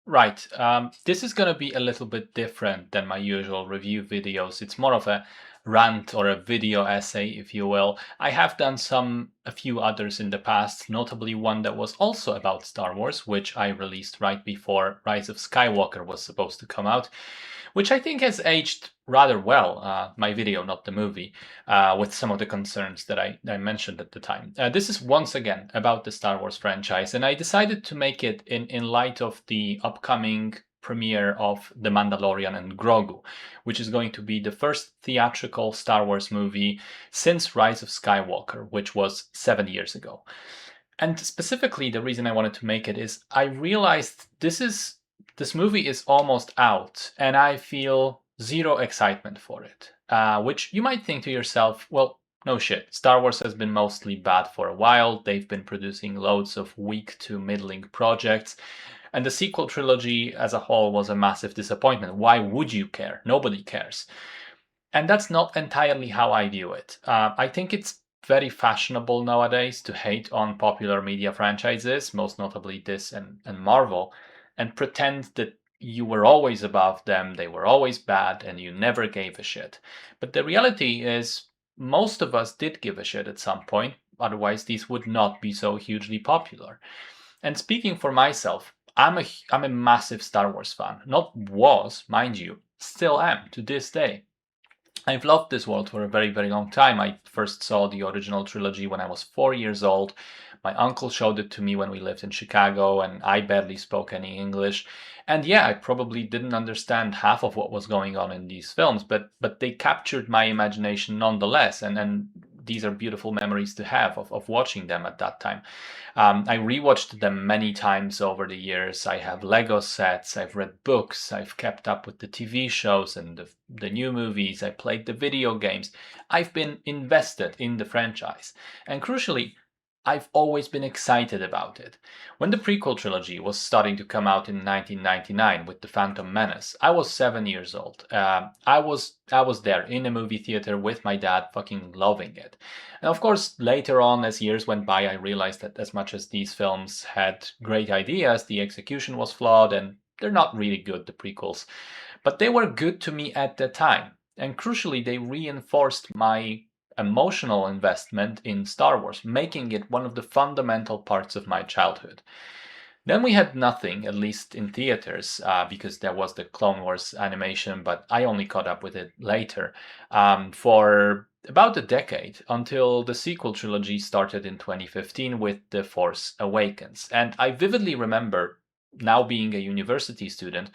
Right. This is going to be a little bit different than my usual review videos. It's more of a rant or a video essay, if you will. I have done a few others in the past, notably one that was also about Star Wars, which I released right before Rise of Skywalker was supposed to come out, which I think has aged rather well. My video, not the movie, with some of the concerns that I mentioned at the time. This is once again about the Star Wars franchise, and I decided to make it in light of the upcoming premiere of The Mandalorian and Grogu, which is going to be the first theatrical Star Wars movie since Rise of Skywalker, which was 7 years ago. And specifically, the reason I wanted to make it is I realized this movie is almost out, and I feel zero excitement for it. Which you might think to yourself, well, no shit. Star Wars has been mostly bad for a while. They've been producing loads of weak to middling projects, and the sequel trilogy as a whole was a massive disappointment. Why would you care? Nobody cares. And that's not entirely how I view it. I think it's very fashionable nowadays to hate on popular media franchises, most notably this and Marvel, and pretend that you were always above them, they were always bad, and you never gave a shit. But the reality is, most of us did give a shit at some point, otherwise, these would not be so hugely popular. And speaking for myself, I'm a massive Star Wars fan. Not was, mind you, still am to this day. I've loved this world for a very, very long time. I first saw the original trilogy when I was 4 years old. My uncle showed it to me when we lived in Chicago, and I barely spoke any English. And yeah, I probably didn't understand half of what was going on in these films, but they captured my imagination nonetheless. And these are beautiful memories to have of watching them at that time. I rewatched them many times over the years. I have Lego sets, I've read books, I've kept up with the TV shows and the new movies, I played the video games. I've been invested in the franchise. And crucially, I've always been excited about it. When the prequel trilogy was starting to come out in 1999 with The Phantom Menace, I was 7 years old. I was there in a movie theater with my dad, fucking loving it. And of course, later on, as years went by, I realized that as much as these films had great ideas, the execution was flawed and they're not really good, the prequels. But they were good to me at the time. And crucially, they reinforced my emotional investment in Star Wars, making it one of the fundamental parts of my childhood. Then we had nothing, at least in theaters, because there was the Clone Wars animation, but I only caught up with it later, for about a decade until the sequel trilogy started in 2015 with The Force Awakens. And I vividly remember, now being a university student,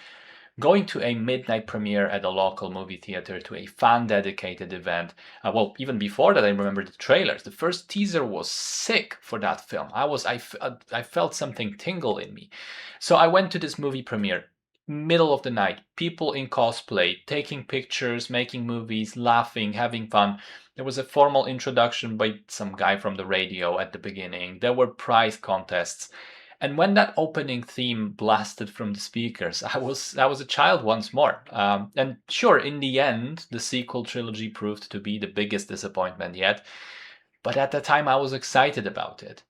going to a midnight premiere at a local movie theater to a fan dedicated event. Well, even before that, I remember the trailers. The first teaser was sick for that film. I felt something tingle in me. So I went to this movie premiere, middle of the night, people in cosplay, taking pictures, making movies, laughing, having fun. There was a formal introduction by some guy from the radio at the beginning. There were prize contests. And when that opening theme blasted from the speakers, I was a child once more. And sure, in the end, the sequel trilogy proved to be the biggest disappointment yet. But at the time, I was excited about it.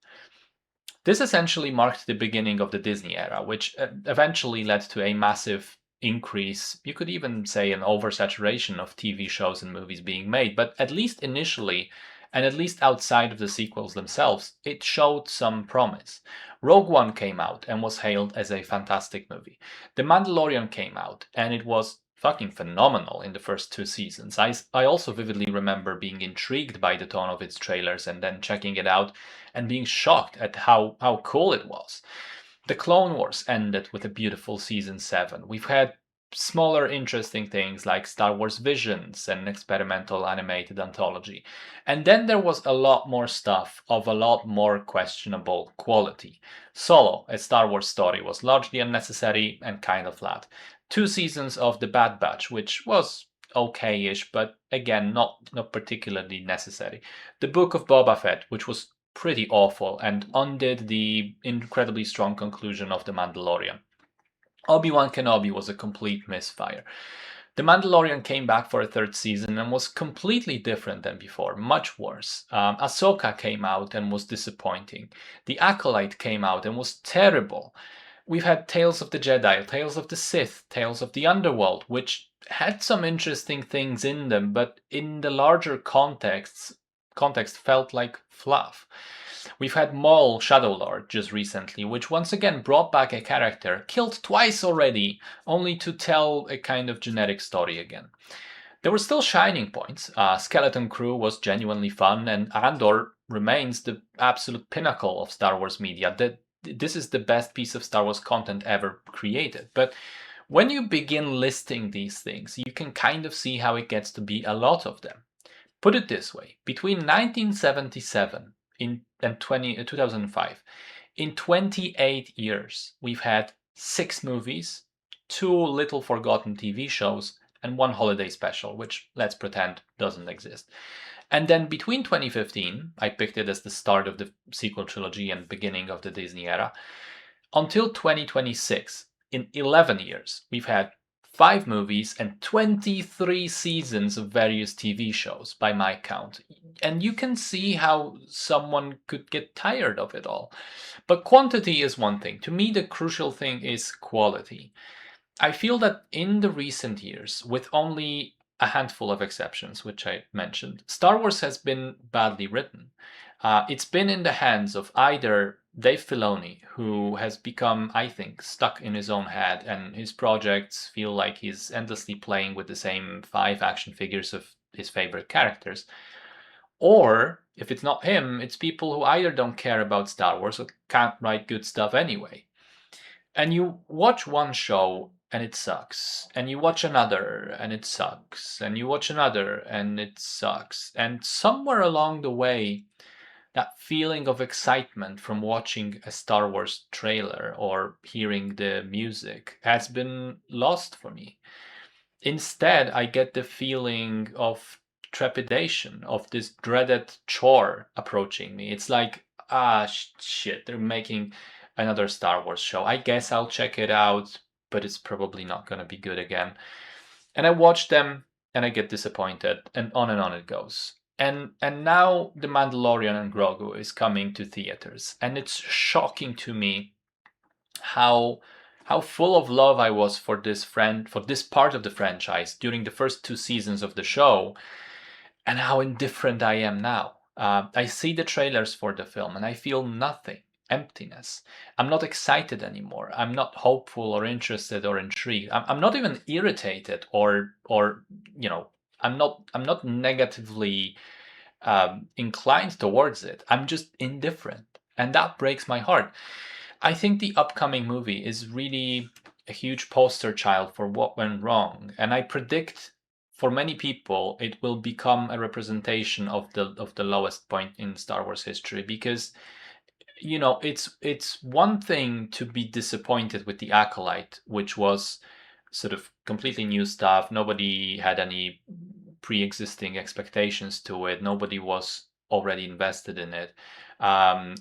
This essentially marked the beginning of the Disney era, which eventually led to a massive increase, you could even say an oversaturation of TV shows and movies being made, but at least initially, and at least outside of the sequels themselves, it showed some promise. Rogue One came out and was hailed as a fantastic movie. The Mandalorian came out and it was fucking phenomenal in the first two seasons. I also vividly remember being intrigued by the tone of its trailers and then checking it out and being shocked at how cool it was. The Clone Wars ended with a beautiful season 7. We've had smaller interesting things like Star Wars Visions, an experimental animated anthology. And then there was a lot more stuff of a lot more questionable quality. Solo, a Star Wars story, was largely unnecessary and kind of flat. 2 seasons of The Bad Batch, which was okay-ish, but again, not particularly necessary. The Book of Boba Fett, which was pretty awful and undid the incredibly strong conclusion of The Mandalorian. Obi-Wan Kenobi was a complete misfire. The Mandalorian came back for a third season and was completely different than before, much worse. Ahsoka came out and was disappointing. The Acolyte came out and was terrible. We've had Tales of the Jedi, Tales of the Sith, Tales of the Underworld, which had some interesting things in them, but in the larger context felt like fluff. We've had Maul Shadowlord just recently, which once again brought back a character killed twice already, only to tell a kind of generic story again. There were still shining points. Skeleton Crew was genuinely fun, and Andor remains the absolute pinnacle of Star Wars media. This is the best piece of Star Wars content ever created. But when you begin listing these things, you can kind of see how it gets to be a lot of them. Put it this way, between 1977 and 2005, in 28 years, we've had 6 movies, 2 little forgotten TV shows, and 1 holiday special, which let's pretend doesn't exist. And then between 2015, I picked it as the start of the sequel trilogy and beginning of the Disney era, until 2026, in 11 years, we've had 5 movies and 23 seasons of various TV shows by my count. And you can see how someone could get tired of it all. But quantity is one thing. To me, the crucial thing is quality. I feel that in the recent years, with only a handful of exceptions, which I mentioned, Star Wars has been badly written. It's been in the hands of either Dave Filoni, who has become, I think, stuck in his own head, and his projects feel like he's endlessly playing with the same 5 action figures of his favorite characters. Or, if it's not him, it's people who either don't care about Star Wars or can't write good stuff anyway. And you watch one show and it sucks, and you watch another and it sucks, and you watch another and it sucks. And somewhere along the way, that feeling of excitement from watching a Star Wars trailer or hearing the music has been lost for me. Instead, I get the feeling of trepidation, of this dreaded chore approaching me. It's like, shit, they're making another Star Wars show. I guess I'll check it out, but it's probably not going to be good again. And I watch them and I get disappointed, and on it goes. And now The Mandalorian and Grogu is coming to theaters, and it's shocking to me how how full of love I was for this part of the franchise during the first 2 seasons of the show, and how indifferent I am now. I see the trailers for the film and I feel nothing, emptiness. I'm not excited anymore. I'm not hopeful or interested or intrigued. I'm not even irritated or I'm not negatively inclined towards it. I'm just indifferent, and that breaks my heart. I think the upcoming movie is really a huge poster child for what went wrong, and I predict for many people it will become a representation of the lowest point in Star Wars history, because it's one thing to be disappointed with the Acolyte, which was sort of completely new stuff. Nobody had any pre-existing expectations to it. Nobody was already invested in it.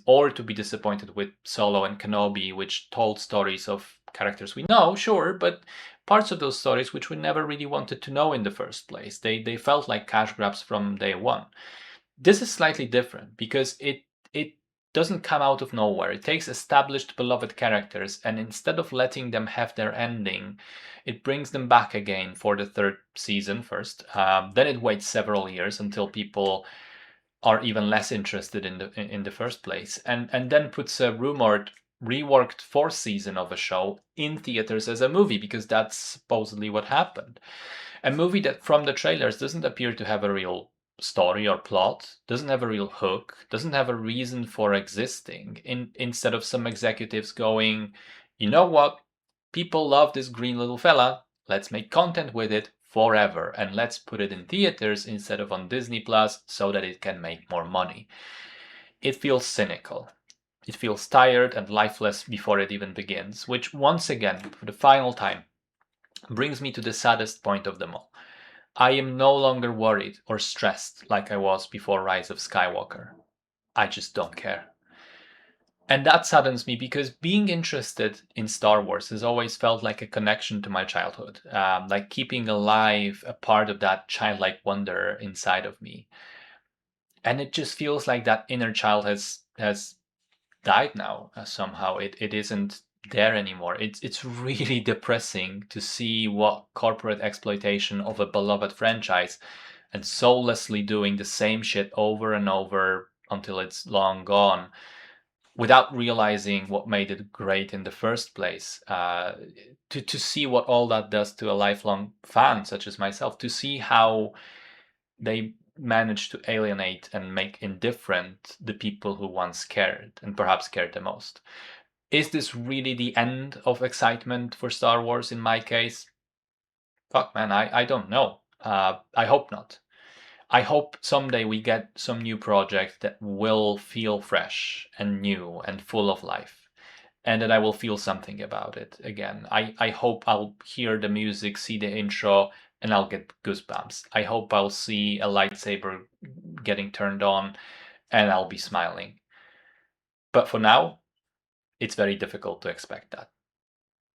Or to be disappointed with Solo and Kenobi, which told stories of characters we know, sure, but parts of those stories which we never really wanted to know in the first place. They felt like cash grabs from day one. This is slightly different because it doesn't come out of nowhere. It takes established beloved characters, and instead of letting them have their ending, it brings them back again for the third season first. Then it waits several years until people are even less interested in the first place, and then puts a rumored reworked fourth season of a show in theaters as a movie, because that's supposedly what happened. A movie that from the trailers doesn't appear to have a real story or plot, doesn't have a real hook, doesn't have a reason for existing. Instead of some executives going, you know what, people love this green little fella, let's make content with it forever, and let's put it in theaters instead of on Disney Plus so that it can make more money. It feels cynical. It feels tired and lifeless before it even begins, which once again, for the final time, brings me to the saddest point of them all. I am no longer worried or stressed like I was before Rise of Skywalker. I just don't care. And that saddens me, because being interested in Star Wars has always felt like a connection to my childhood, like keeping alive a part of that childlike wonder inside of me. And it just feels like that inner child has died now somehow. It isn't there anymore. It's really depressing to see what corporate exploitation of a beloved franchise and soullessly doing the same shit over and over until it's long gone without realizing what made it great in the first place. To see what all that does to a lifelong fan such as myself, to see how they manage to alienate and make indifferent the people who once cared and perhaps cared the most. Is this really the end of excitement for Star Wars in my case? Fuck, man, I don't know. I hope not. I hope someday we get some new project that will feel fresh and new and full of life, and that I will feel something about it again. I hope I'll hear the music, see the intro, and I'll get goosebumps. I hope I'll see a lightsaber getting turned on and I'll be smiling. But for now, it's very difficult to expect that.